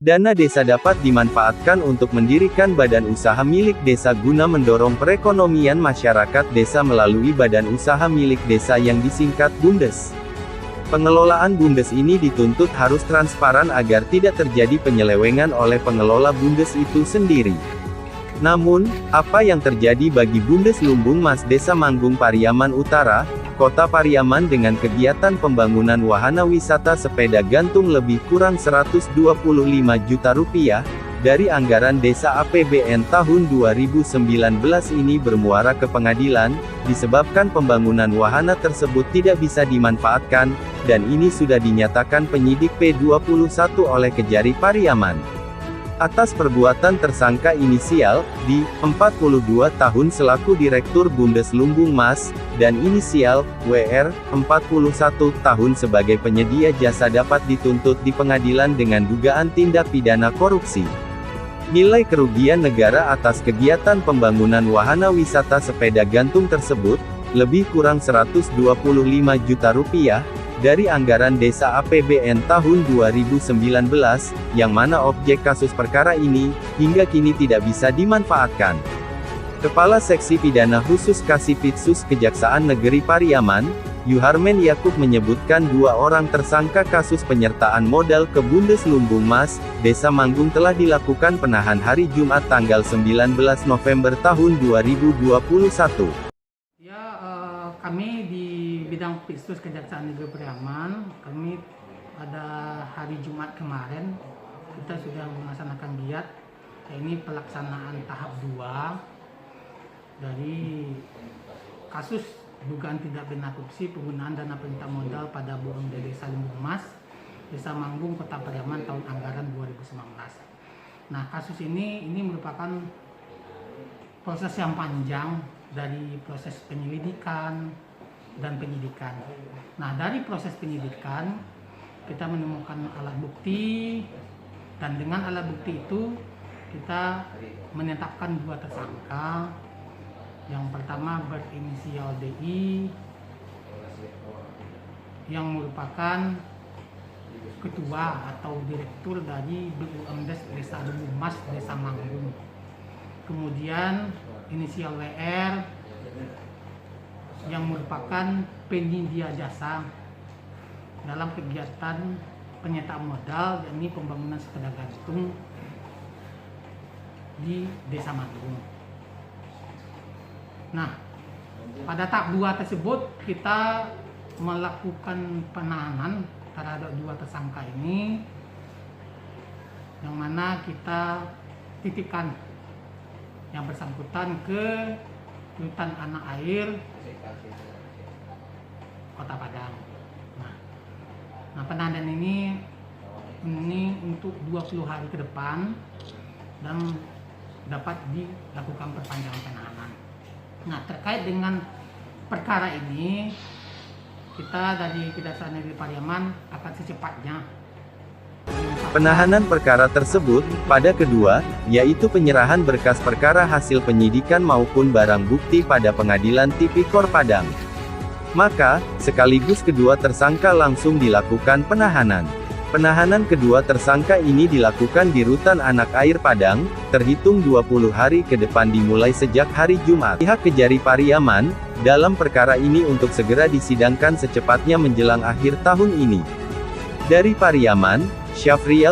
Dana desa dapat dimanfaatkan untuk mendirikan badan usaha milik desa guna mendorong perekonomian masyarakat desa melalui badan usaha milik desa yang disingkat BUMDes. Pengelolaan BUMDes ini dituntut harus transparan agar tidak terjadi penyelewengan oleh pengelola BUMDes itu sendiri. Namun, apa yang terjadi bagi BUMDes Lumbung Mas Desa Manggung Pariaman Utara, Kota Pariaman dengan kegiatan pembangunan wahana wisata sepeda gantung lebih kurang 125 juta rupiah, dari anggaran desa APBN tahun 2019 ini bermuara ke pengadilan, disebabkan pembangunan wahana tersebut tidak bisa dimanfaatkan, dan ini sudah dinyatakan penyidik P21 oleh Kejari Pariaman. Atas perbuatan tersangka inisial, di, 42 tahun selaku Direktur BUMDes Lumbung Mas, dan inisial, WR, 41 tahun sebagai penyedia jasa dapat dituntut di pengadilan dengan dugaan tindak pidana korupsi. Nilai kerugian negara atas kegiatan pembangunan wahana wisata sepeda gantung tersebut, lebih kurang 125 juta rupiah, dari anggaran desa APBN tahun 2019, yang mana objek kasus perkara ini, hingga kini tidak bisa dimanfaatkan. Kepala Seksi Pidana Khusus Kasipitsus Kejaksaan Negeri Pariaman, Yuharmen Yakub menyebutkan 2 orang tersangka kasus penyertaan modal ke BUMDes Lumbung Mas, Desa Manggung telah dilakukan penahan hari Jumat tanggal 19 November tahun 2021. Kami di bidang Pitsus Kejaksaan Negeri Pariaman, kami pada hari Jumat kemarin, kita sudah melaksanakan giat, ini pelaksanaan tahap 2, dari kasus dugaan tindak pidana korupsi penggunaan dana perintah modal pada BUMDes Desa Lumbung Mas, Desa Manggung, Kota Pariaman tahun anggaran 2019. Nah, kasus ini merupakan proses yang panjang, dari proses penyelidikan dan penyidikan. Nah, dari proses penyidikan kita menemukan alat bukti, dan dengan alat bukti itu kita menetapkan 2 tersangka. Yang pertama berinisial DI yang merupakan ketua atau direktur dari BUMDes Desa Lumbung Mas, Desa Manggung. Kemudian inisial WR yang merupakan penyedia jasa dalam kegiatan penyertaan modal, yakni pembangunan sepeda gantung di Desa Manggung. Nah, pada tahap 2 tersebut kita melakukan penahanan terhadap 2 tersangka ini, yang mana kita titipkan yang bersangkutan ke Rutan Anak Air Kota Padang. Nah, penahanan ini untuk 20 hari ke depan dan dapat dilakukan perpanjangan penahanan. Nah, terkait dengan perkara ini, kita dari Kejaksaan Negeri Pariaman akan secepatnya penahanan perkara tersebut, pada kedua, yaitu penyerahan berkas perkara hasil penyidikan maupun barang bukti pada Pengadilan Tipikor Padang. Maka, sekaligus kedua tersangka langsung dilakukan penahanan. Penahanan kedua tersangka ini dilakukan di Rutan Anak Air Padang, terhitung 20 hari ke depan dimulai sejak hari Jumat. Pihak Kejari Pariaman, dalam perkara ini untuk segera disidangkan secepatnya menjelang akhir tahun ini. Dari Pariaman, Syafriel